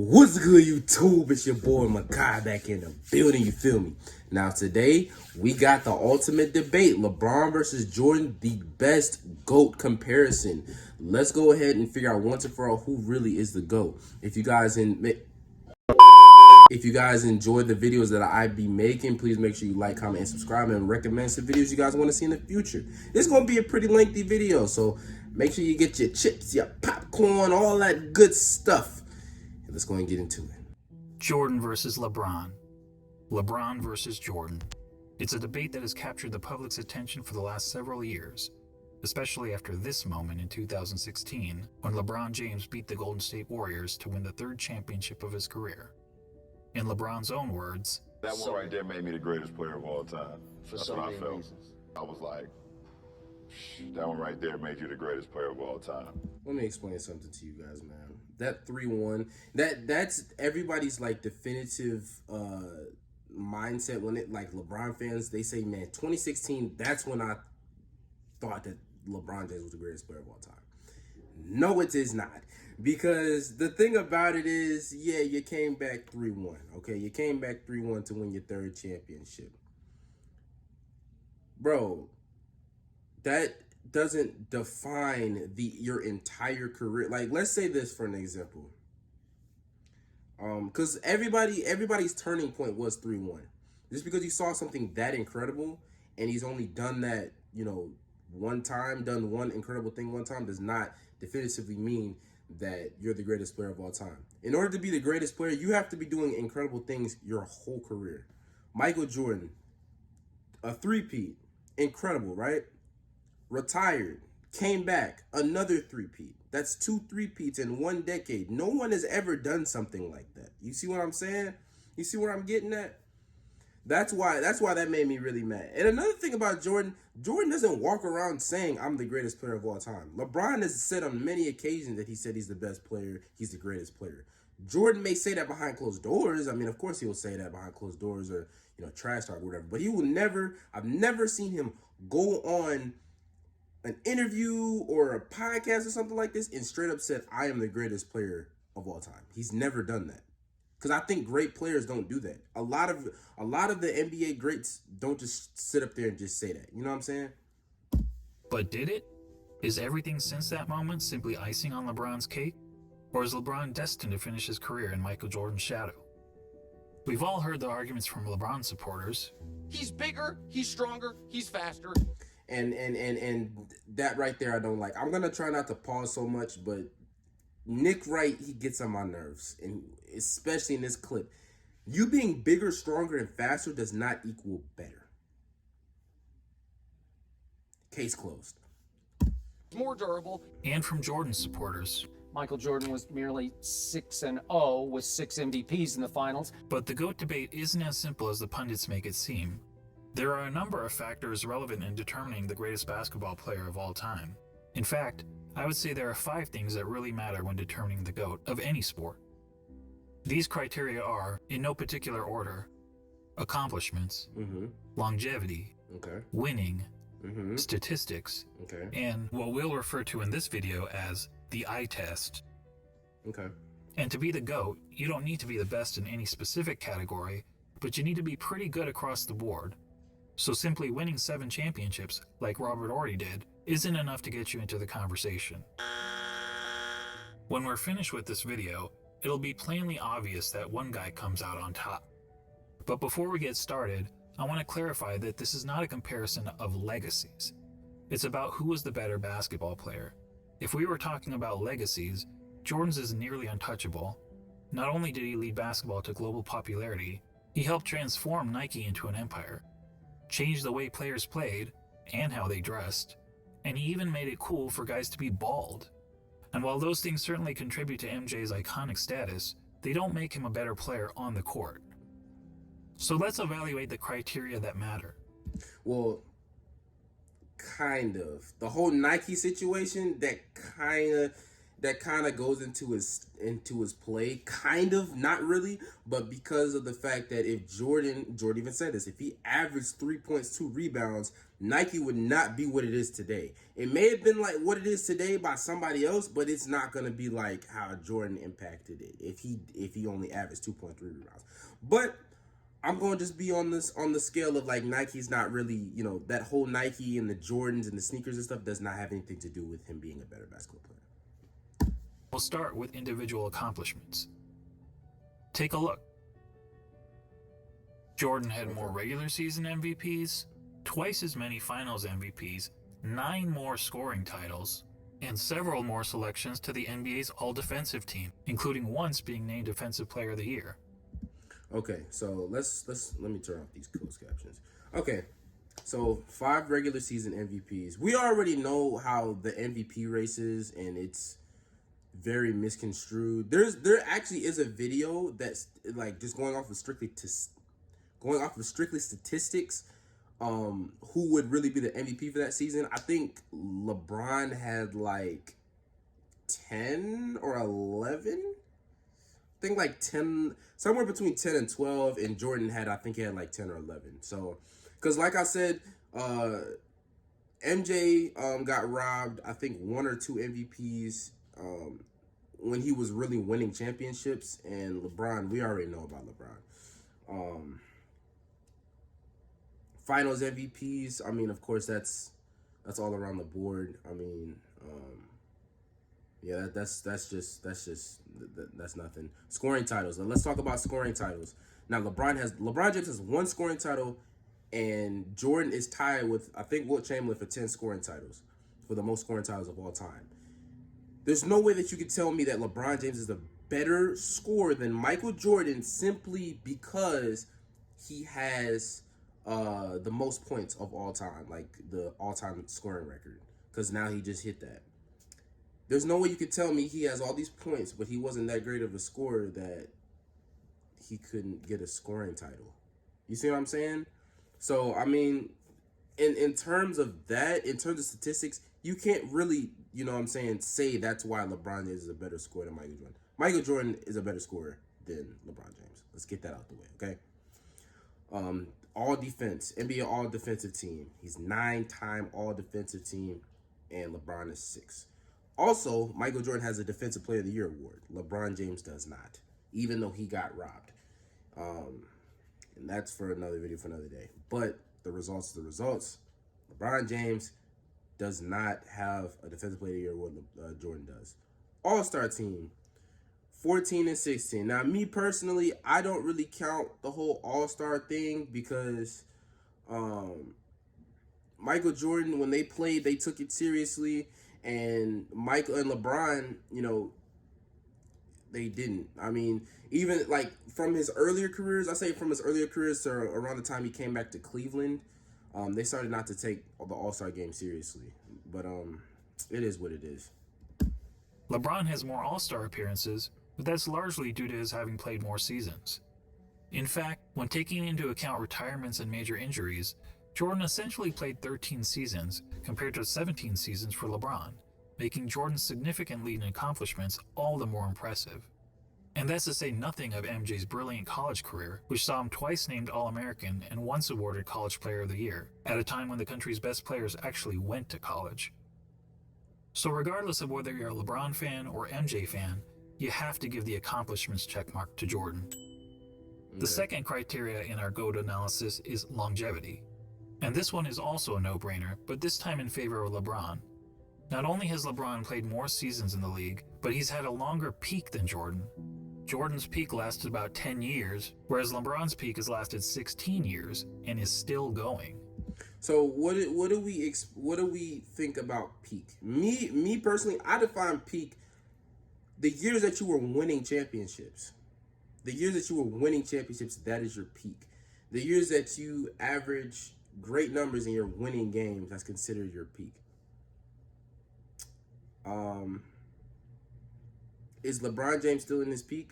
What's good, YouTube? It's your boy Mekhi back in the building, you feel me? Now today, we got the ultimate debate, LeBron versus Jordan, the best GOAT comparison. Let's go ahead and figure out once and for all who really is the GOAT. If you guys enjoy the videos that I be making, please make sure you like, comment, and subscribe, and recommend some videos you guys want to see in the future. This is going to be a pretty lengthy video, so make sure you get your chips, your popcorn, all that good stuff. Let's go and get into it. Jordan versus LeBron. LeBron versus Jordan. It's a debate that has captured the public's attention for the last several years, especially after this moment in 2016 when LeBron James beat the Golden State Warriors to win the third championship of his career. In LeBron's own words, that one right there made me the greatest player of all time. That's what I felt. Reasons. I was like, that one right there made you the greatest player of all time. Let me explain something to you guys, man. That 3-1, that's everybody's like definitive mindset when it, like, LeBron fans, they say, man, 2016, that's when I thought that LeBron James was the greatest player of all time. No, it is not. Because the thing about it is, yeah, you came back 3-1. Okay, you came back 3-1 to win your third championship. Bro, that doesn't define your entire career. Like, let's say this for an example. Because everybody's turning point was 3-1. Just because you saw something that incredible and he's only done that, one time, done one incredible thing one time, does not definitively mean that you're the greatest player of all time. In order to be the greatest player, you have to be doing incredible things your whole career. Michael Jordan, a three-peat, incredible, right? Retired, came back, another three-peat. That's 2 three-peats in 1 decade. No one has ever done something like that. You see what I'm saying? You see what I'm getting at? That's why that made me really mad. And another thing about Jordan doesn't walk around saying, I'm the greatest player of all time. LeBron has said on many occasions that he said he's the best player, he's the greatest player. Jordan may say that behind closed doors. I mean, of course he will say that behind closed doors, or, trash talk or whatever. But he will never, I've never seen him go on an interview or a podcast or something like this and straight up said, I am the greatest player of all time. He's never done that. Because I think great players don't do that. A lot of the NBA greats don't just sit up there and just say that. You know what I'm saying? but did it? Is everything since that moment simply icing on LeBron's cake? Or is LeBron destined to finish his career in Michael Jordan's shadow? We've all heard the arguments from LeBron supporters. He's bigger, he's stronger, he's faster. And that right there I don't like. I'm gonna try not to pause so much, but Nick Wright, he gets on my nerves, and especially in this clip. You being bigger, stronger, and faster does not equal better. Case closed. More durable. And from Jordan supporters. Michael Jordan was merely 6-0 with 6 MVPs in the finals. But the GOAT debate isn't as simple as the pundits make it seem. There are a number of factors relevant in determining the greatest basketball player of all time. In fact, I would say there are 5 things that really matter when determining the GOAT of any sport. These criteria are, in no particular order, accomplishments, longevity, winning, statistics, and what we'll refer to in this video as the eye test. And to be the GOAT, you don't need to be the best in any specific category, but you need to be pretty good across the board. So simply winning 7 championships, like Robert Horry did, isn't enough to get you into the conversation. When we're finished with this video, it'll be plainly obvious that one guy comes out on top. But before we get started, I want to clarify that this is not a comparison of legacies. It's about who was the better basketball player. If we were talking about legacies, Jordan's is nearly untouchable. Not only did he lead basketball to global popularity, he helped transform Nike into an empire, changed the way players played and how they dressed, and he even made it cool for guys to be bald. And while those things certainly contribute to MJ's iconic status, they don't make him a better player on the court. So let's evaluate the criteria that matter. Well, kind of. The whole Nike situation, that kind of, that kind of goes into his play, kind of, not really, but because of the fact that if Jordan even said this, if he averaged 3 points, 2 rebounds, Nike would not be what it is today. It may have been like what it is today by somebody else, but it's not gonna be like how Jordan impacted it if he only averaged 2.3 rebounds. But I'm going to just be on the scale of like Nike's not really, that whole Nike and the Jordans and the sneakers and stuff does not have anything to do with him being a better basketball player. We'll start with individual accomplishments. Take a look. Jordan had more regular season MVPs, twice as many finals MVPs, 9 more scoring titles, and several more selections to the NBA's all-defensive team, including once being named Defensive Player of the Year. Okay, so let me turn off these closed captions. Okay, so 5 regular season MVPs. We already know how the MVP race is, and it's very misconstrued. There actually is a video that's like just going off of strictly statistics. Who would really be the MVP for that season? I think LeBron had like 10 or 11. I think like 10, somewhere between 10 and 12, and Jordan had, I think he had like 10 or 11. So, because like I said, MJ got robbed, I think 1 or 2 MVPs when he was really winning championships, and LeBron, we already know about LeBron. Finals MVPs, I mean, of course, that's all around the board. I mean, yeah, that's nothing. Scoring titles. Let's talk about scoring titles. Now, LeBron James has 1 scoring title, and Jordan is tied with, I think, Wilt Chamberlain for 10 scoring titles, for the most scoring titles of all time. There's no way that you could tell me that LeBron James is a better scorer than Michael Jordan simply because he has the most points of all time, like the all-time scoring record, because now he just hit that. There's no way you could tell me he has all these points, but he wasn't that great of a scorer that he couldn't get a scoring title. You see what I'm saying? So, I mean, in terms of that, in terms of statistics, you can't really, say that's why LeBron James is a better scorer than Michael Jordan. Michael Jordan is a better scorer than LeBron James. Let's get that out the way, okay? All defense, NBA all defensive team. He's 9-time all defensive team, and LeBron is 6. Also, Michael Jordan has a Defensive Player of the Year award. LeBron James does not, even though he got robbed. And that's for another video for another day. But the results are the results. LeBron James does not have a Defensive Player of the Year award. Jordan does. All-Star team, 14 and 16. Now, me personally, I don't really count the whole All-Star thing because Michael Jordan, when they played, they took it seriously. And Michael and LeBron, they didn't. I mean, even like from his earlier careers, to around the time he came back to Cleveland, they started not to take the All-Star game seriously. But it is what it is. LeBron has more All-Star appearances, but that's largely due to his having played more seasons. In fact, when taking into account retirements and major injuries, Jordan essentially played 13 seasons compared to 17 seasons for LeBron, making Jordan's significant lead in accomplishments all the more impressive. And that's to say nothing of MJ's brilliant college career, which saw him twice named All-American and once awarded College Player of the Year, at a time when the country's best players actually went to college. So regardless of whether you're a LeBron fan or MJ fan, you have to give the accomplishments checkmark to Jordan. The second criteria in our GOAT analysis is longevity. And this one is also a no-brainer, but this time in favor of LeBron. Not only has LeBron played more seasons in the league, but he's had a longer peak than Jordan. Jordan's peak lasted about 10 years, whereas LeBron's peak has lasted 16 years and is still going. So what do we think about peak? Me personally, I define peak the years that you were winning championships. The years that you were winning championships, that is your peak. The years that you average great numbers in your winning games, that's considered your peak. Is LeBron James still in his peak?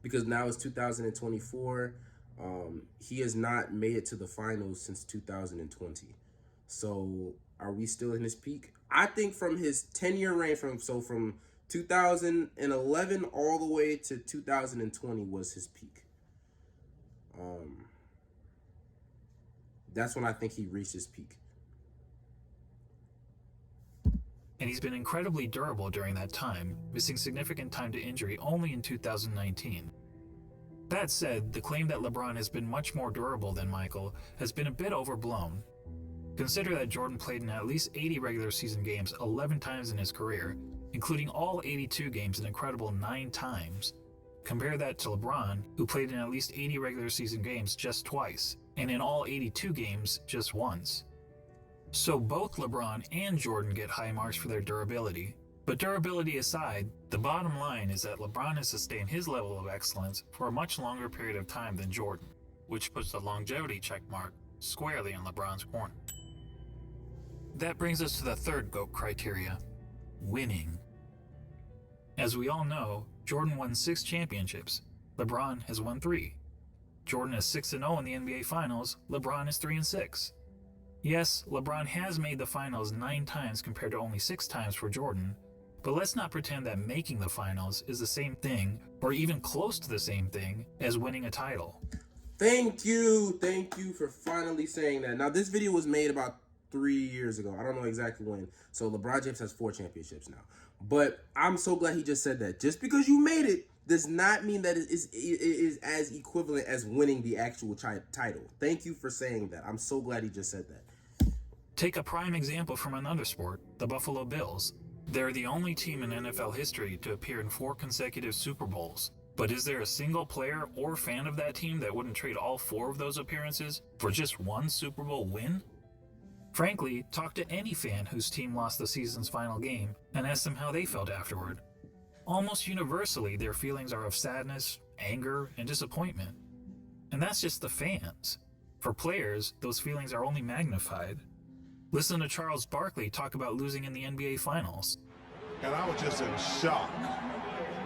Because now it's 2024. He has not made it to the finals since 2020. So are we still in his peak? I think from his 10-year reign, from 2011 all the way to 2020 was his peak. That's when I think he reached his peak. And he's been incredibly durable during that time, missing significant time to injury only in 2019. That said, the claim that LeBron has been much more durable than Michael has been a bit overblown. Consider that Jordan played in at least 80 regular season games 11 times in his career, including all 82 games an incredible 9 times. Compare that to LeBron, who played in at least 80 regular season games just twice, and in all 82 games just once. So both LeBron and Jordan get high marks for their durability. But durability aside, the bottom line is that LeBron has sustained his level of excellence for a much longer period of time than Jordan, which puts the longevity checkmark squarely in LeBron's corner. That brings us to the third GOAT criteria: winning. As we all know, Jordan won 6 championships. LeBron has won 3. Jordan is 6-0 in the NBA Finals. LeBron is 3-6. Yes, LeBron has made the finals 9 times compared to only 6 times for Jordan, but let's not pretend that making the finals is the same thing, or even close to the same thing, as winning a title. Thank you for finally saying that. Now, this video was made about 3 years ago. I don't know exactly when. So LeBron James has 4 championships now. But I'm so glad he just said that. Just because you made it does not mean that it is as equivalent as winning the actual title. Thank you for saying that. I'm so glad he just said that. Take a prime example from another sport, the Buffalo Bills. They're the only team in NFL history to appear in 4 consecutive Super Bowls. But is there a single player or fan of that team that wouldn't trade all 4 of those appearances for just 1 Super Bowl win? Frankly, talk to any fan whose team lost the season's final game and ask them how they felt afterward. Almost universally, their feelings are of sadness, anger, and disappointment. And that's just the fans. For players, those feelings are only magnified. Listen to Charles Barkley talk about losing in the NBA Finals. And I was just in shock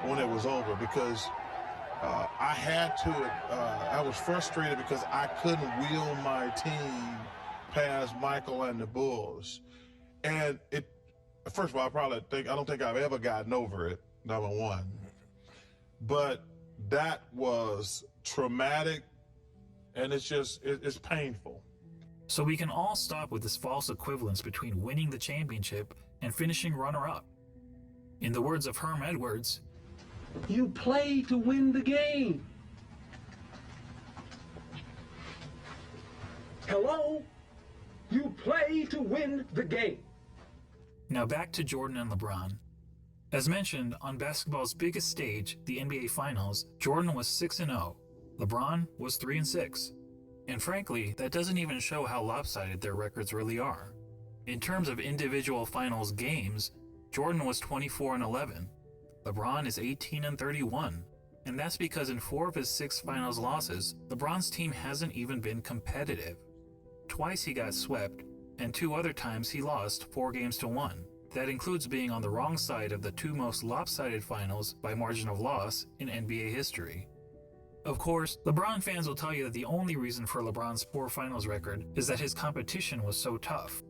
when it was over because I was frustrated because I couldn't wheel my team past Michael and the Bulls. And first of all, I don't think I've ever gotten over it, number one. But that was traumatic, and it's painful. So we can all stop with this false equivalence between winning the championship and finishing runner-up. In the words of Herm Edwards, "You play to win the game." Hello? You play to win the game. Now back to Jordan and LeBron. As mentioned, on basketball's biggest stage, the NBA Finals, Jordan was 6-0. LeBron was 3-6. And frankly, that doesn't even show how lopsided their records really are. In terms of individual finals games, Jordan was 24-11. LeBron is 18-31. And that's because in 4 of his 6 finals losses, LeBron's team hasn't even been competitive. Twice he got swept, and 2 other times he lost 4-1. That includes being on the wrong side of the 2 most lopsided finals by margin of loss in NBA history. Of course, LeBron fans will tell you that the only reason for LeBron's poor finals record is that his competition was so tough.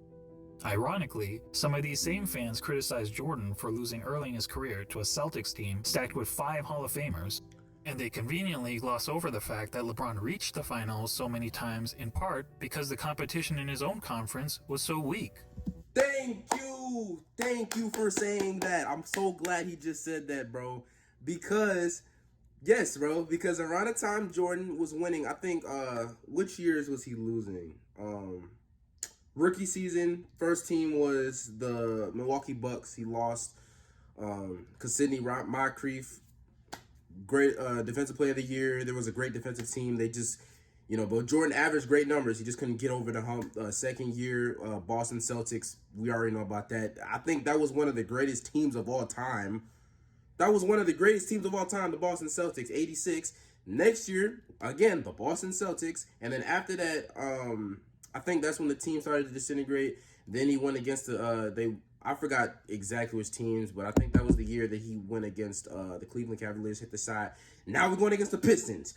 Ironically, some of these same fans criticized Jordan for losing early in his career to a Celtics team stacked with 5 Hall of Famers, and they conveniently gloss over the fact that LeBron reached the finals so many times in part because the competition in his own conference was so weak. Thank you for saying that. I'm so glad he just said that, bro. Because around the time Jordan was winning, I think, which years was he losing? Rookie season, first team was the Milwaukee Bucks. He lost because Sidney Moncrief, great defensive player of the year. There was a great defensive team. They just, but Jordan averaged great numbers. He just couldn't get over the hump. Second year, Boston Celtics, we already know about that. I think that was one of the greatest teams of all time. The Boston Celtics, 86. Next year, again, the Boston Celtics. And then after that, I think that's when the team started to disintegrate. Then he went against I forgot exactly which teams, but I think that was the year that he went against the Cleveland Cavaliers, hit the side. Now we're going against the Pistons.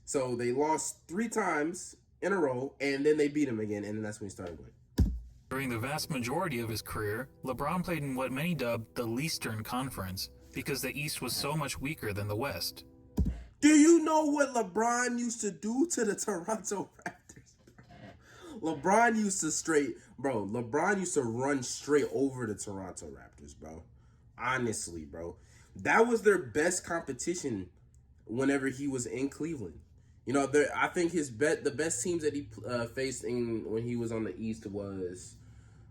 So they lost 3 times in a row, and then they beat him again, and then that's when he started winning. During the vast majority of his career, LeBron played in what many dubbed the Leastern Conference because the East was so much weaker than the West. Do you know what LeBron used to do to the Toronto Raptors? LeBron used to run straight over the Toronto Raptors, bro. Honestly, bro. That was their best competition whenever he was in Cleveland. You know, I think the best teams that he faced when he was on the East was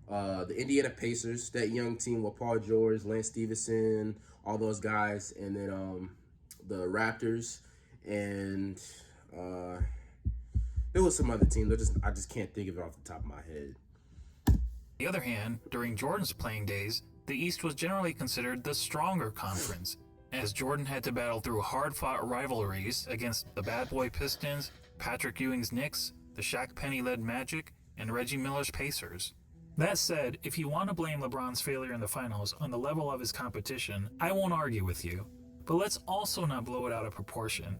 the Indiana Pacers, that young team with Paul George, Lance Stevenson, all those guys, and then the Raptors, and there was some other teams. I just can't think of it off the top of my head. On the other hand, during Jordan's playing days, the East was generally considered the stronger conference, as Jordan had to battle through hard-fought rivalries against the Bad Boy Pistons, Patrick Ewing's Knicks, the Shaq Penny-led Magic, and Reggie Miller's Pacers. That said, if you want to blame LeBron's failure in the finals on the level of his competition, I won't argue with you. But let's also not blow it out of proportion.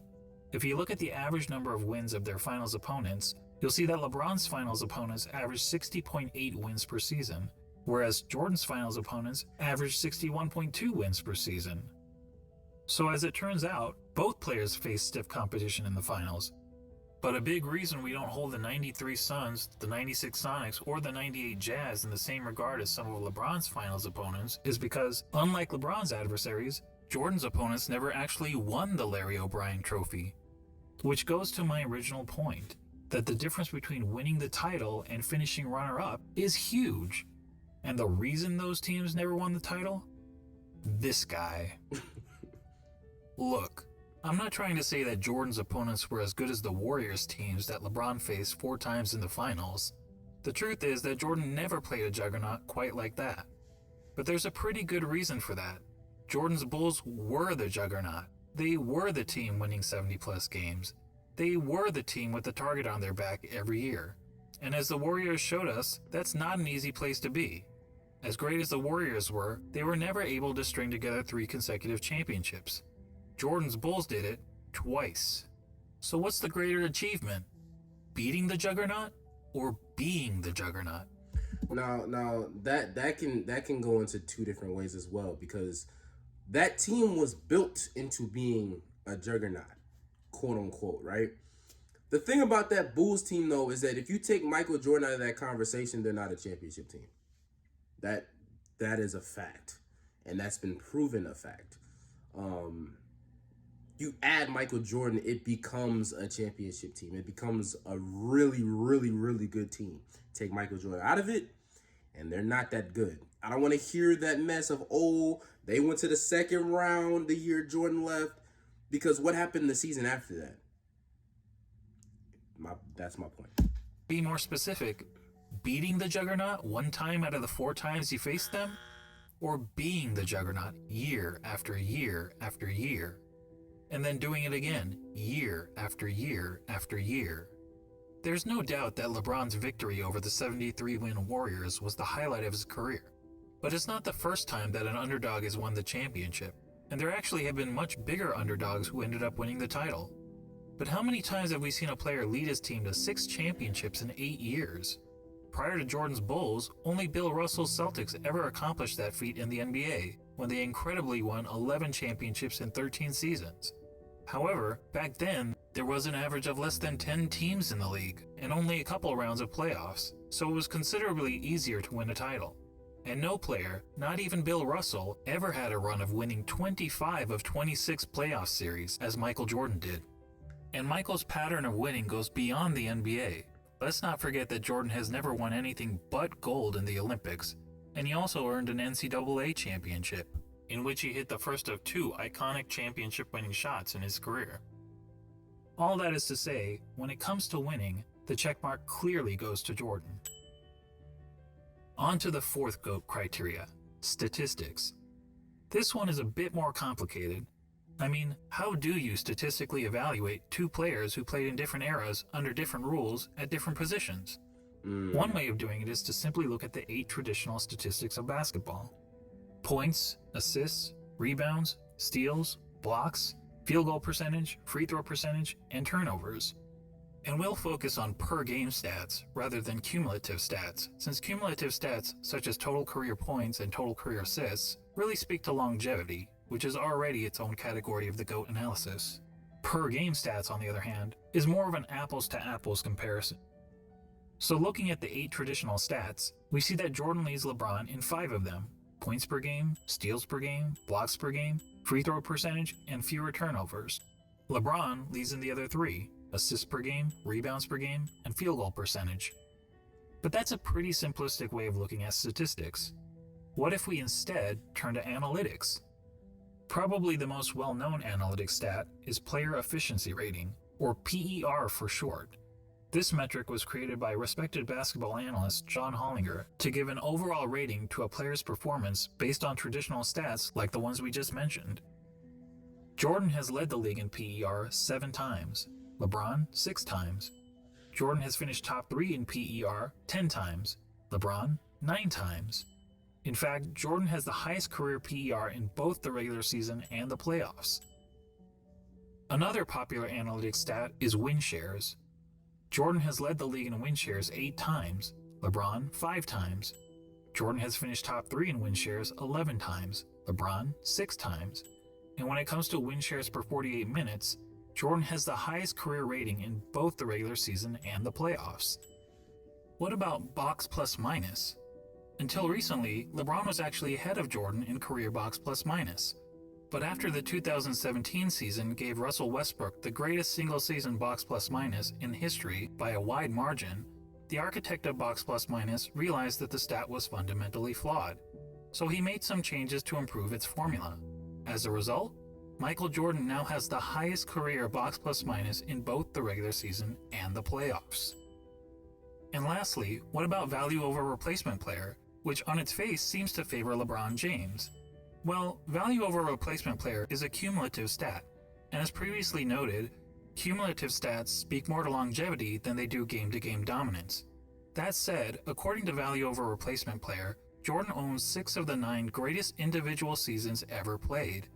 If you look at the average number of wins of their finals opponents, you'll see that LeBron's finals opponents averaged 60.8 wins per season, whereas Jordan's finals opponents averaged 61.2 wins per season. So as it turns out, both players face stiff competition in the finals. But a big reason we don't hold the 93 Suns, the 96 Sonics, or the 98 Jazz in the same regard as some of LeBron's finals opponents is because, unlike LeBron's adversaries, Jordan's opponents never actually won the Larry O'Brien Trophy. Which goes to my original point, that the difference between winning the title and finishing runner-up is huge. And the reason those teams never won the title? This guy. Look, I'm not trying to say that Jordan's opponents were as good as the Warriors teams that LeBron faced 4 times in the finals. The truth is that Jordan never played a juggernaut quite like that. But there's a pretty good reason for that. Jordan's Bulls were the juggernaut. They were the team winning 70-plus games. They were the team with the target on their back every year. And as the Warriors showed us, that's not an easy place to be. As great as the Warriors were, they were never able to string together 3 consecutive championships. Jordan's Bulls did it twice. So what's the greater achievement? Beating the juggernaut or being the juggernaut? Now that can go into 2 different ways as well, because that team was built into being a juggernaut, quote unquote, right? The thing about that Bulls team though is that if you take Michael Jordan out of that conversation, they're not a championship team. That is a fact, and that's been proven a fact. You add Michael Jordan, it becomes a championship team. It becomes a really, really, really good team. Take Michael Jordan out of it, and they're not that good. I don't want to hear that mess of, oh, they went to the second round the year Jordan left, because what happened the season after that? That's my point. Be more specific, beating the juggernaut 1 time out of the 4 times you faced them? Or being the juggernaut year after year after year? And then doing it again, year after year after year. There's no doubt that LeBron's victory over the 73-win Warriors was the highlight of his career. But it's not the first time that an underdog has won the championship, and there actually have been much bigger underdogs who ended up winning the title. But how many times have we seen a player lead his team to 6 championships in 8 years? Prior to Jordan's Bulls, only Bill Russell's Celtics ever accomplished that feat in the NBA, when they incredibly won 11 championships in 13 seasons. However, back then, there was an average of less than 10 teams in the league, and only a couple rounds of playoffs, so it was considerably easier to win a title. And no player, not even Bill Russell, ever had a run of winning 25 of 26 playoff series, as Michael Jordan did. And Michael's pattern of winning goes beyond the NBA. Let's not forget that Jordan has never won anything but gold in the Olympics, and he also earned an NCAA championship, in which he hit the first of 2 iconic championship-winning shots in his career. All that is to say, when it comes to winning, the checkmark clearly goes to Jordan. On to the 4th GOAT criteria, statistics. This one is a bit more complicated. I mean, how do you statistically evaluate 2 players who played in different eras under different rules at different positions? One way of doing it is to simply look at the 8 traditional statistics of basketball. Points, assists, rebounds, steals, blocks, field goal percentage, free throw percentage, and turnovers. And we'll focus on per game stats rather than cumulative stats, since cumulative stats such as total career points and total career assists really speak to longevity, which is already its own category of the GOAT analysis. Per game stats, on the other hand, is more of an apples to apples comparison. So looking at the 8 traditional stats, we see that Jordan leads LeBron in 5 of them: points per game, steals per game, blocks per game, free throw percentage, and fewer turnovers. LeBron leads in the other 3: assists per game, rebounds per game, and field goal percentage. But that's a pretty simplistic way of looking at statistics. What if we instead turn to analytics? Probably the most well-known analytics stat is player efficiency rating, or PER for short. This metric was created by respected basketball analyst John Hollinger to give an overall rating to a player's performance based on traditional stats like the ones we just mentioned. Jordan has led the league in PER 7 times, LeBron 6 times. Jordan has finished top 3 in PER 10 times, LeBron 9 times. In fact, Jordan has the highest career PER in both the regular season and the playoffs. Another popular analytics stat is win shares. Jordan has led the league in win shares 8 times, LeBron 5 times. Jordan has finished top 3 in win shares 11 times, LeBron 6 times. And when it comes to win shares per 48 minutes, Jordan has the highest career rating in both the regular season and the playoffs. What about box plus minus? Until recently, LeBron was actually ahead of Jordan in career box plus minus. But after the 2017 season gave Russell Westbrook the greatest single-season box plus minus in history by a wide margin, the architect of box plus minus realized that the stat was fundamentally flawed. So he made some changes to improve its formula. As a result, Michael Jordan now has the highest career box plus minus in both the regular season and the playoffs. And lastly, what about value over replacement player, which on its face seems to favor LeBron James? Well, value over replacement player is a cumulative stat, and as previously noted, cumulative stats speak more to longevity than they do game-to-game dominance. That said, according to value over replacement player, Jordan owns 6 of the 9 greatest individual seasons ever played.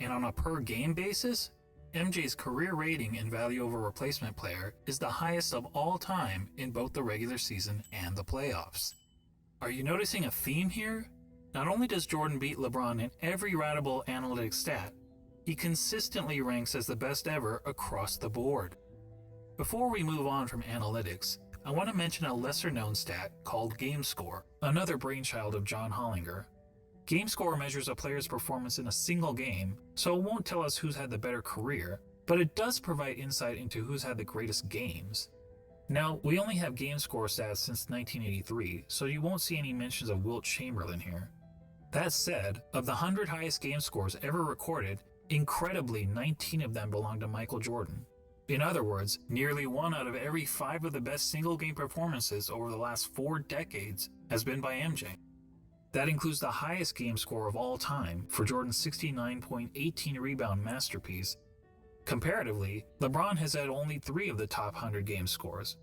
And on a per-game basis, MJ's career rating in value over replacement player is the highest of all time in both the regular season and the playoffs. Are you noticing a theme here? Not only does Jordan beat LeBron in every ratable analytics stat, he consistently ranks as the best ever across the board. Before we move on from analytics, I want to mention a lesser-known stat called game score, another brainchild of John Hollinger. Game score measures a player's performance in a single game, so it won't tell us who's had the better career, but it does provide insight into who's had the greatest games. Now, we only have game score stats since 1983, so you won't see any mentions of Wilt Chamberlain here. That said, of the 100 highest game scores ever recorded, incredibly 19 of them belong to Michael Jordan. In other words, nearly 1 out of every 5 of the best single-game performances over the last 4 decades has been by MJ. That includes the highest game score of all time for Jordan's 69.18 rebound masterpiece. Comparatively, LeBron has had only 3 of the top 100 game scores.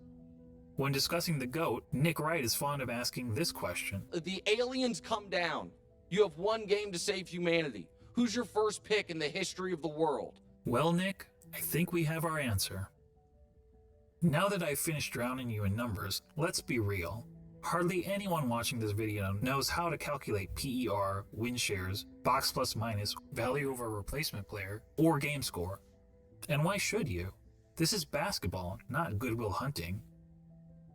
When discussing the GOAT, Nick Wright is fond of asking this question. The aliens come down. You have 1 game to save humanity. Who's your first pick in the history of the world? Well, Nick, I think we have our answer. Now that I've finished drowning you in numbers, let's be real. Hardly anyone watching this video knows how to calculate PER, win shares, box plus minus, value over replacement player, or game score. And why should you? This is basketball, not Good Will Hunting.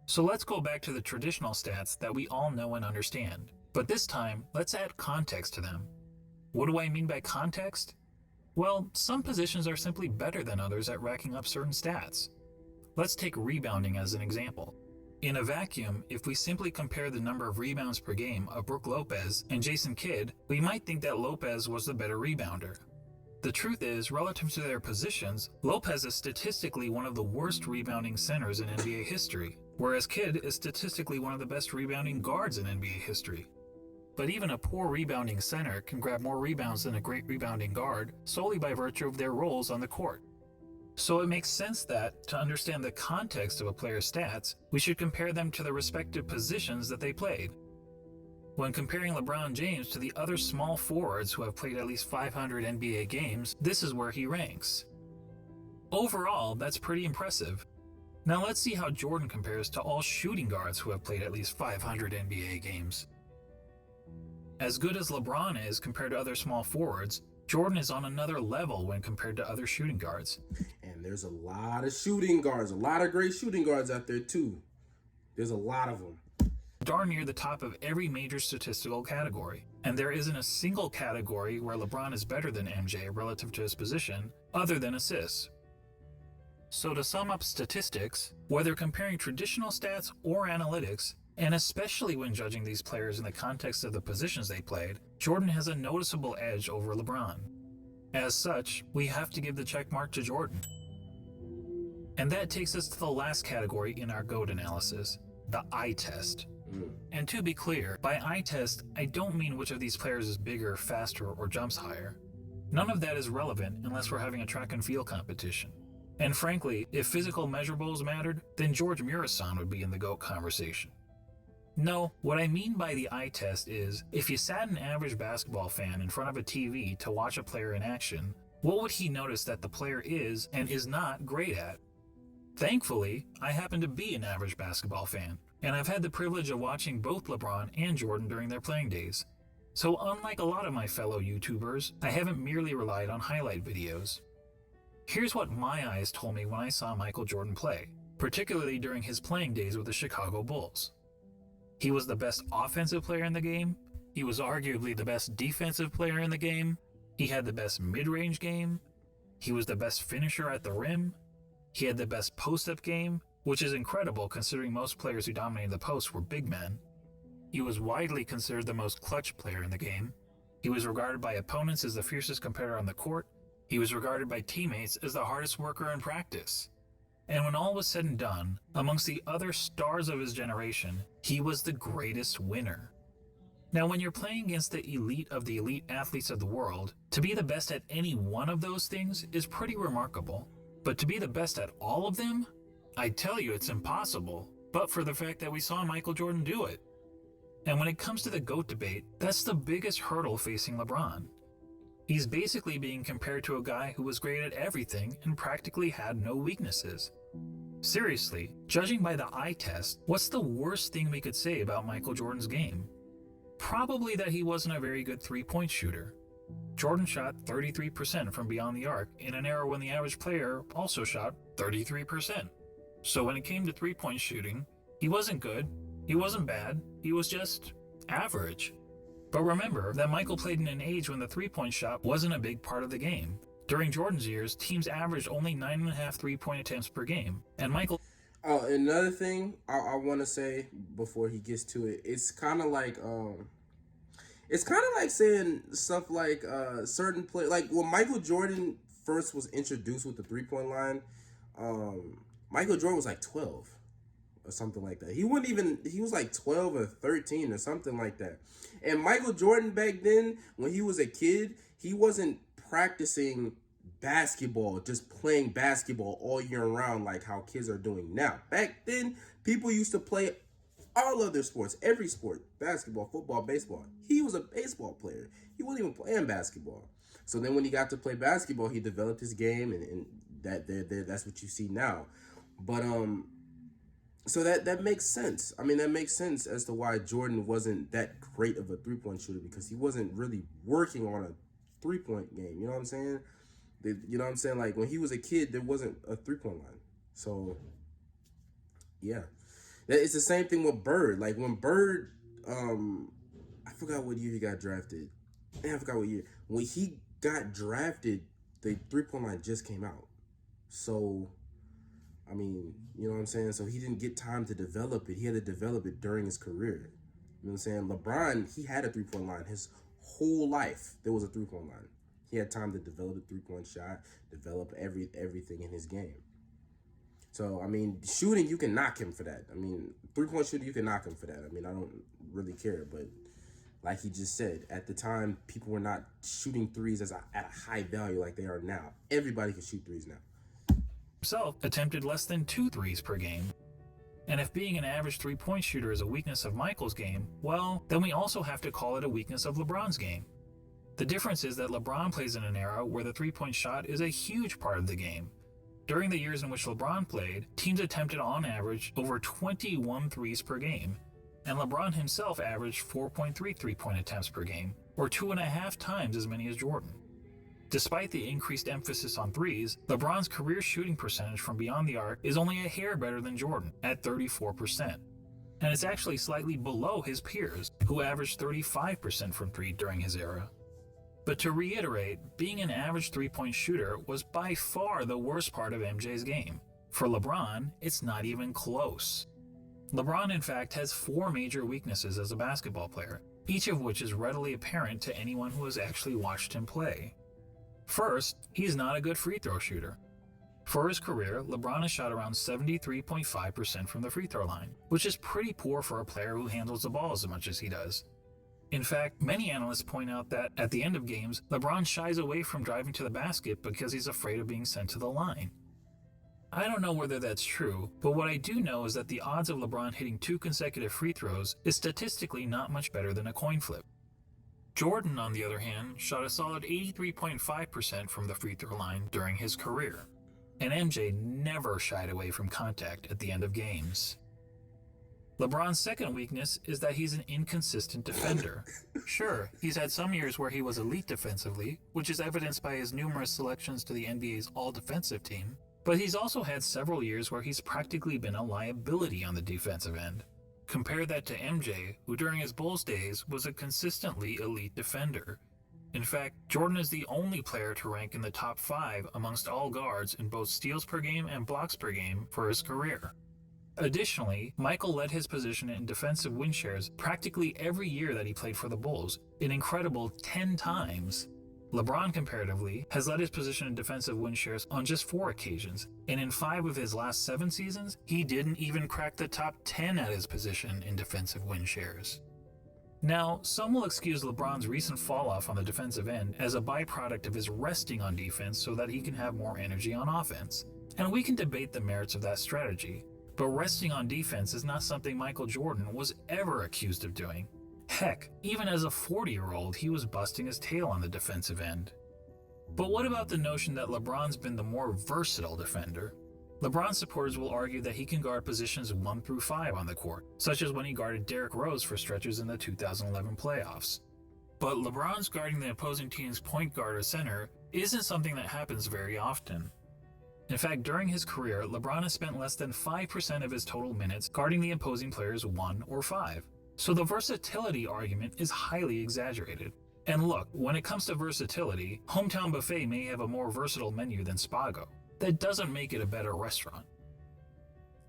So let's go back to the traditional stats that we all know and understand. But this time, let's add context to them. What do I mean by context? Well, some positions are simply better than others at racking up certain stats. Let's take rebounding as an example. In a vacuum, if we simply compare the number of rebounds per game of Brook Lopez and Jason Kidd, we might think that Lopez was the better rebounder. The truth is, relative to their positions, Lopez is statistically one of the worst rebounding centers in NBA history, whereas Kidd is statistically one of the best rebounding guards in NBA history. But even a poor rebounding center can grab more rebounds than a great rebounding guard solely by virtue of their roles on the court. So it makes sense that, to understand the context of a player's stats, we should compare them to the respective positions that they played. When comparing LeBron James to the other small forwards who have played at least 500 NBA games, this is where he ranks. Overall, that's pretty impressive. Now let's see how Jordan compares to all shooting guards who have played at least 500 NBA games. As good as LeBron is compared to other small forwards, Jordan is on another level when compared to other shooting guards. And there's a lot of shooting guards, a lot of great shooting guards out there too. There's a lot of them. Darn near the top of every major statistical category. And there isn't a single category where LeBron is better than MJ relative to his position, other than assists. So to sum up statistics, whether comparing traditional stats or analytics, and especially when judging these players in the context of the positions they played, Jordan has a noticeable edge over LeBron. As such, we have to give the check mark to Jordan. And that takes us to the last category in our GOAT analysis, the eye test. And to be clear, by eye test, I don't mean which of these players is bigger, faster, or jumps higher. None of that is relevant unless we're having a track and field competition. And frankly, if physical measurables mattered, then George Murasan would be in the GOAT conversation. No, what I mean by the eye test is, if you sat an average basketball fan in front of a TV to watch a player in action, what would he notice that the player is and is not great at? Thankfully, I happen to be an average basketball fan, and I've had the privilege of watching both LeBron and Jordan during their playing days. So unlike a lot of my fellow YouTubers, I haven't merely relied on highlight videos. Here's what my eyes told me when I saw Michael Jordan play, particularly during his playing days with the Chicago Bulls. He was the best offensive player in the game, he was arguably the best defensive player in the game, he had the best mid-range game, he was the best finisher at the rim, he had the best post-up game, which is incredible considering most players who dominated the post were big men. He was widely considered the most clutch player in the game. He was regarded by opponents as the fiercest competitor on the court. He was regarded by teammates as the hardest worker in practice. And when all was said and done, amongst the other stars of his generation, he was the greatest winner. Now, when you're playing against the elite athletes of the world, to be the best at any one of those things is pretty remarkable. But to be the best at all of them? I tell you it's impossible, but for the fact that we saw Michael Jordan do it. And when it comes to the GOAT debate, that's the biggest hurdle facing LeBron. He's basically being compared to a guy who was great at everything and practically had no weaknesses. Seriously, judging by the eye test, what's the worst thing we could say about Michael Jordan's game? Probably that he wasn't a very good three-point shooter. Jordan shot 33% from beyond the arc in an era when the average player also shot 33%. So when it came to three-point shooting, he wasn't good, he wasn't bad, he was just average. But remember that Michael played in an age when the three-point shot wasn't a big part of the game. During Jordan's years, teams averaged only 9.5 three-point attempts per game, and Michael... Oh, another thing I want to say before he gets to it, it's kind of like saying stuff like certain play, like when Michael Jordan first was introduced with the three-point line, Michael Jordan was like 12 or something like that. He was like 12 or 13 or something like that. And Michael Jordan back then, when he was a kid, he wasn't practicing basketball, just playing basketball all year round like how kids are doing now. Back then, people used to play all other sports, every sport, basketball, football, baseball. He was a baseball player. He wasn't even playing basketball. So then when he got to play basketball, he developed his game, and that's what you see now. But so that makes sense. I mean, that makes sense as to why Jordan wasn't that great of a three-point shooter, because he wasn't really working on a three-point game. You know what I'm saying? You know what I'm saying? Like, when he was a kid, there wasn't a three-point line. So, yeah. It's the same thing with Bird. Like, when Bird, I forgot what year he got drafted. I forgot what year. When he got drafted, the three-point line just came out. So, I mean, you know what I'm saying? So he didn't get time to develop it. He had to develop it during his career. You know what I'm saying? LeBron, he had a three-point line. His whole life, there was a three-point line. He had time to develop a three-point shot, develop everything in his game. So, I mean, shooting, you can knock him for that. I mean, three-point shooting, you can knock him for that. I mean, I don't really care. But like he just said, at the time, people were not shooting threes at a high value like they are now. Everybody can shoot threes now. Himself attempted less than 2 threes per game. And if being an average three-point shooter is a weakness of Michael's game, well, then we also have to call it a weakness of LeBron's game. The difference is that LeBron plays in an era where the three-point shot is a huge part of the game. during the years in which LeBron played, teams attempted on average over 21 threes per game, and LeBron himself averaged 4.3 three-point attempts per game, or 2.5 times as many as Jordan. Despite the increased emphasis on threes, LeBron's career shooting percentage from beyond the arc is only a hair better than Jordan, at 34%. And it's actually slightly below his peers, who averaged 35% from three during his era. But to reiterate, being an average three-point shooter was by far the worst part of MJ's game. For LeBron, it's not even close. LeBron, in fact, has 4 major weaknesses as a basketball player, each of which is readily apparent to anyone who has actually watched him play. First, he's not a good free throw shooter. For his career, LeBron has shot around 73.5% from the free throw line, which is pretty poor for a player who handles the ball as much as he does. In fact, many analysts point out that, at the end of games, LeBron shies away from driving to the basket because he's afraid of being sent to the line. I don't know whether that's true, but what I do know is that the odds of LeBron hitting 2 consecutive free throws is statistically not much better than a coin flip. Jordan, on the other hand, shot a solid 83.5% from the free throw line during his career, and MJ never shied away from contact at the end of games. LeBron's second weakness is that he's an inconsistent defender. Sure, he's had some years where he was elite defensively, which is evidenced by his numerous selections to the NBA's all-defensive team, but he's also had several years where he's practically been a liability on the defensive end. Compare that to MJ, who during his Bulls days was a consistently elite defender. In fact, Jordan is the only player to rank in the top 5 amongst all guards in both steals per game and blocks per game for his career. Additionally, Michael led his position in defensive win shares practically every year that he played for the Bulls, an incredible 10 times. LeBron, comparatively, has led his position in defensive win shares on just 4 occasions, and in 5 of his last 7 seasons, he didn't even crack the top 10 at his position in defensive win shares. Now, some will excuse LeBron's recent fall-off on the defensive end as a byproduct of his resting on defense so that he can have more energy on offense, and we can debate the merits of that strategy, but resting on defense is not something Michael Jordan was ever accused of doing. Heck, even as a 40-year-old, he was busting his tail on the defensive end. But what about the notion that LeBron's been the more versatile defender? LeBron supporters will argue that he can guard positions 1 through 5 on the court, such as when he guarded Derrick Rose for stretches in the 2011 playoffs. But LeBron's guarding the opposing team's point guard or center isn't something that happens very often. In fact, during his career, LeBron has spent less than 5% of his total minutes guarding the opposing players 1 or 5. So the versatility argument is highly exaggerated. And look, when it comes to versatility, Hometown Buffet may have a more versatile menu than Spago. That doesn't make it a better restaurant.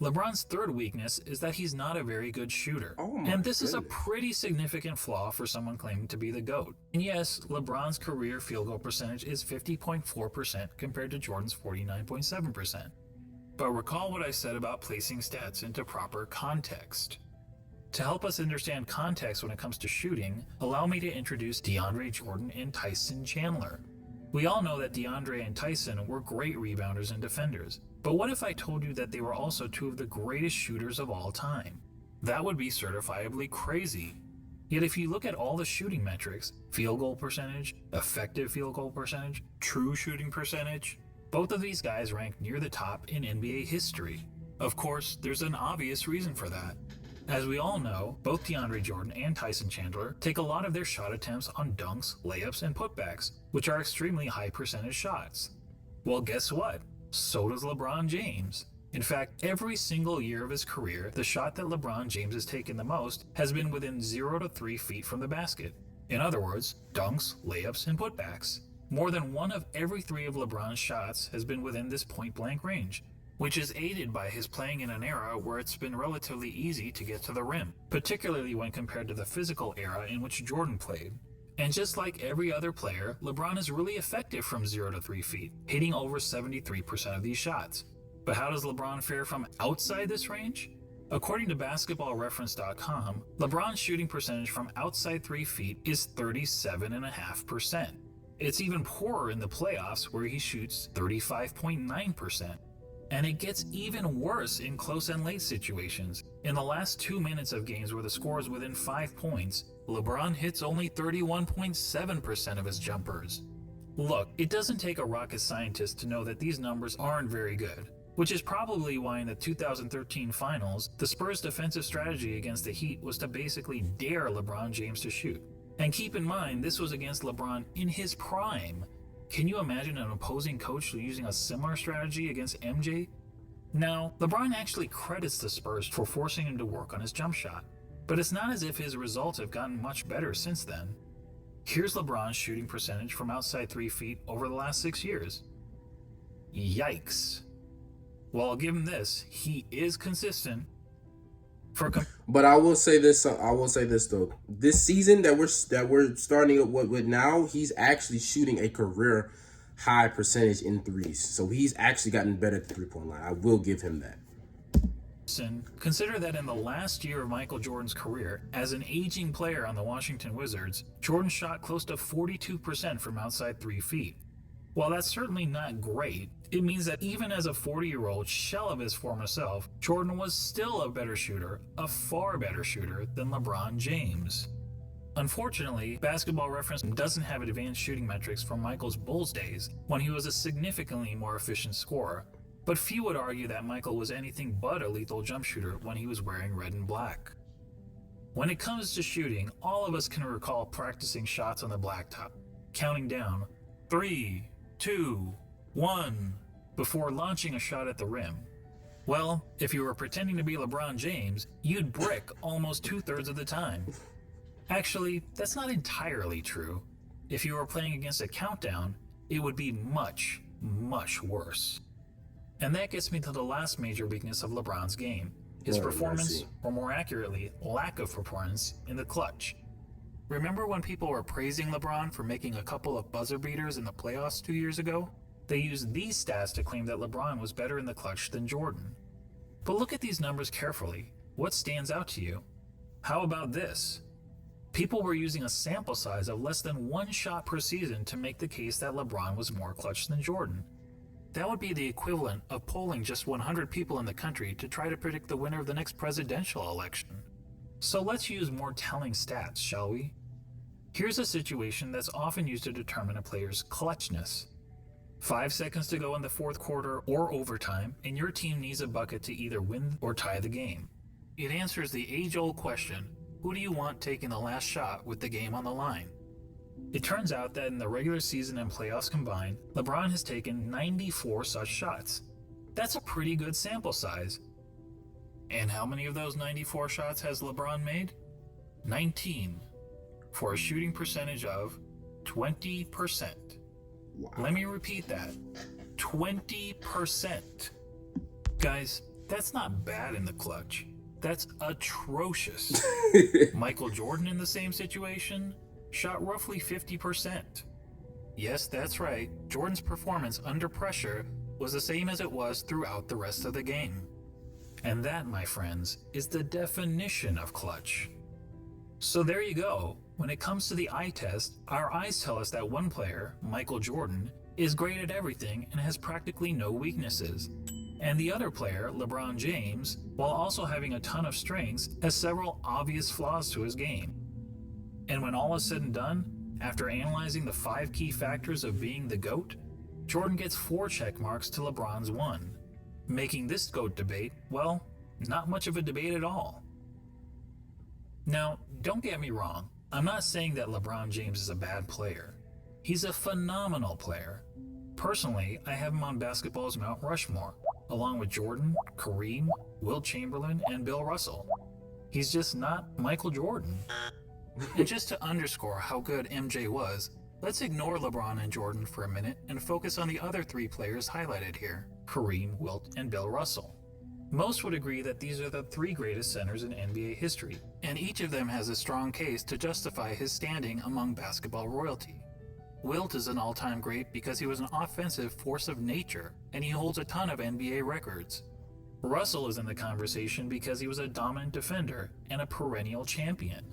LeBron's third weakness is that he's not a very good shooter. And this is a pretty significant flaw for someone claiming to be the GOAT. And yes, LeBron's career field goal percentage is 50.4% compared to Jordan's 49.7%. But recall what I said about placing stats into proper context. To help us understand context when it comes to shooting, allow me to introduce DeAndre Jordan and Tyson Chandler. We all know that DeAndre and Tyson were great rebounders and defenders, but what if I told you that they were also 2 of the greatest shooters of all time? That would be certifiably crazy. Yet if you look at all the shooting metrics, field goal percentage, effective field goal percentage, true shooting percentage, both of these guys rank near the top in NBA history. Of course, there's an obvious reason for that. As we all know, both DeAndre Jordan and Tyson Chandler take a lot of their shot attempts on dunks, layups, and putbacks, which are extremely high percentage shots. Well, guess what? So does LeBron James. In fact, every single year of his career, the shot that LeBron James has taken the most has been within 0 to 3 feet from the basket. In other words, dunks, layups, and putbacks. More than 1 of every 3 of LeBron's shots has been within this point-blank range, which is aided by his playing in an era where it's been relatively easy to get to the rim, particularly when compared to the physical era in which Jordan played. And just like every other player, LeBron is really effective from 0 to 3 feet, hitting over 73% of these shots. But how does LeBron fare from outside this range? According to basketballreference.com, LeBron's shooting percentage from outside 3 feet is 37.5%. It's even poorer in the playoffs where he shoots 35.9%. And it gets even worse in close and late situations. In the last 2 minutes of games where the score is within 5 points, LeBron hits only 31.7% of his jumpers. Look, it doesn't take a rocket scientist to know that these numbers aren't very good, which is probably why in the 2013 finals, the Spurs' defensive strategy against the Heat was to basically dare LeBron James to shoot. And keep in mind, this was against LeBron in his prime. Can you imagine an opposing coach using a similar strategy against MJ? Now, LeBron actually credits the Spurs for forcing him to work on his jump shot, but it's not as if his results have gotten much better since then. Here's LeBron's shooting percentage from outside 3 feet over the last 6 years. Yikes. Well, I'll give him this. He is consistent. But I will say this. Though. This season that we're starting with now, he's actually shooting a career high percentage in threes. So he's actually gotten better at the 3-point line. I will give him that. Consider that in the last year of Michael Jordan's career, as an aging player on the Washington Wizards, Jordan shot close to 42% from outside 3 feet. While that's certainly not great, it means that even as a 40-year-old shell of his former self, Jordan was still a better shooter, a far better shooter than LeBron James. Unfortunately, Basketball Reference doesn't have advanced shooting metrics from Michael's Bulls days, when he was a significantly more efficient scorer. But few would argue that Michael was anything but a lethal jump shooter when he was wearing red and black. When it comes to shooting, all of us can recall practicing shots on the blacktop, counting down 3, 2, 1 before launching a shot at the rim. Well, if you were pretending to be LeBron James, you'd brick almost 2/3 of the time. Actually, that's not entirely true. If you were playing against a countdown, it would be much, much worse. And that gets me to the last major weakness of LeBron's game, his performance, or more accurately, lack of performance, in the clutch. Remember when people were praising LeBron for making a couple of buzzer beaters in the playoffs 2 years ago? They used these stats to claim that LeBron was better in the clutch than Jordan. But look at these numbers carefully. What stands out to you? How about this? People were using a sample size of less than 1 shot per season to make the case that LeBron was more clutch than Jordan. That would be the equivalent of polling just 100 people in the country to try to predict the winner of the next presidential election. So let's use more telling stats, shall we? Here's a situation that's often used to determine a player's clutchness. 5 seconds to go in the fourth quarter or overtime, and your team needs a bucket to either win or tie the game. It answers the age-old question, who do you want taking the last shot with the game on the line? It turns out that in the regular season and playoffs combined, LeBron has taken 94 such shots. That's a pretty good sample size. And how many of those 94 shots has LeBron made? 19, for a shooting percentage of 20%. Wow. Let me repeat that. 20%. Guys, that's not bad in the clutch. That's atrocious. Michael Jordan in the same situation shot roughly 50%. Yes, that's right. Jordan's performance under pressure was the same as it was throughout the rest of the game. And that, my friends, is the definition of clutch. So there you go. When it comes to the eye test, our eyes tell us that one player, Michael Jordan, is great at everything and has practically no weaknesses. And the other player, LeBron James, while also having a ton of strengths, has several obvious flaws to his game. And when all is said and done, after analyzing the 5 key factors of being the GOAT, Jordan gets 4 check marks to LeBron's 1, making this GOAT debate, well, not much of a debate at all. Now, don't get me wrong, I'm not saying that LeBron James is a bad player. He's a phenomenal player. Personally, I have him on basketball's Mount Rushmore, along with Jordan, Kareem, Wilt Chamberlain, and Bill Russell. He's just not Michael Jordan. And just to underscore how good MJ was, let's ignore LeBron and Jordan for a minute and focus on the other 3 players highlighted here, Kareem, Wilt, and Bill Russell. Most would agree that these are the 3 greatest centers in NBA history, and each of them has a strong case to justify his standing among basketball royalty. Wilt is an all-time great because he was an offensive force of nature, and he holds a ton of NBA records. Russell is in the conversation because he was a dominant defender and a perennial champion.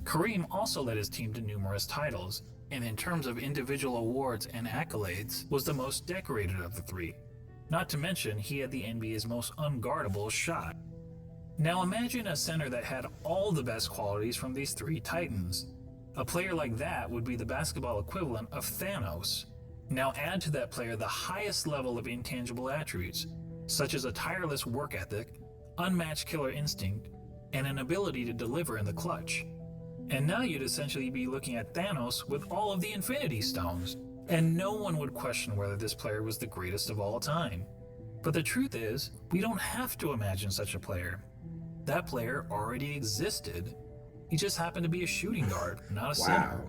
Kareem also led his team to numerous titles, and in terms of individual awards and accolades, was the most decorated of the 3. Not to mention, he had the NBA's most unguardable shot. Now imagine a center that had all the best qualities from these 3 titans. A player like that would be the basketball equivalent of Thanos. Now add to that player the highest level of intangible attributes, such as a tireless work ethic, unmatched killer instinct, and an ability to deliver in the clutch. And now you'd essentially be looking at Thanos with all of the Infinity Stones, and no one would question whether this player was the greatest of all time. But the truth is, we don't have to imagine such a player. That player already existed. He just happened to be a shooting guard, not a center.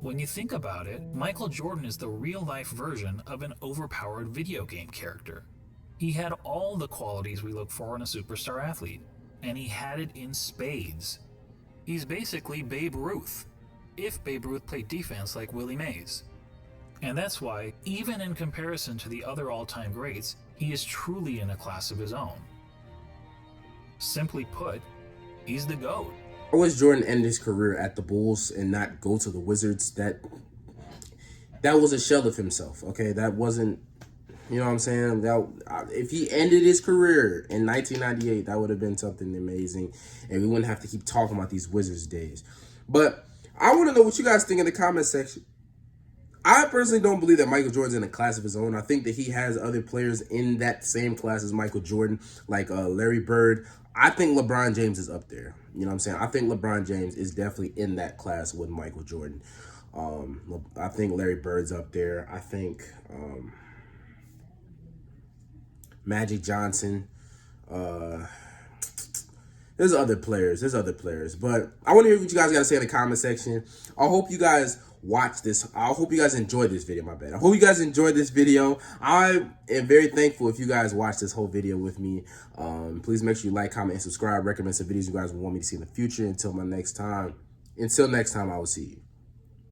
When you think about it, Michael Jordan is the real-life version of an overpowered video game character. He had all the qualities we look for in a superstar athlete, and he had it in spades. He's basically Babe Ruth, if Babe Ruth played defense like Willie Mays. And that's why, even in comparison to the other all-time greats, he is truly in a class of his own. Simply put, he's the GOAT. I wish Jordan ended his career at the Bulls and not go to the Wizards. That was a shell of himself, okay? That wasn't, you know what I'm saying? If he ended his career in 1998, that would have been something amazing, and we wouldn't have to keep talking about these Wizards days. But I want to know what you guys think in the comment section. I personally don't believe that Michael Jordan's in a class of his own. I think that he has other players in that same class as Michael Jordan, like Larry Bird. I think LeBron James is up there. You know what I'm saying? I think LeBron James is definitely in that class with Michael Jordan. I think Larry Bird's up there. I think Magic Johnson. There's other players. But I want to hear what you guys got to say in the comment section. I hope you guys watch this. I hope you guys enjoyed this video. I hope you guys enjoyed this video. I am very thankful if you guys watch this whole video with me. Please make sure you like, comment, and subscribe. Recommend some videos you guys will want me to see in the future. Until next time, I will see you.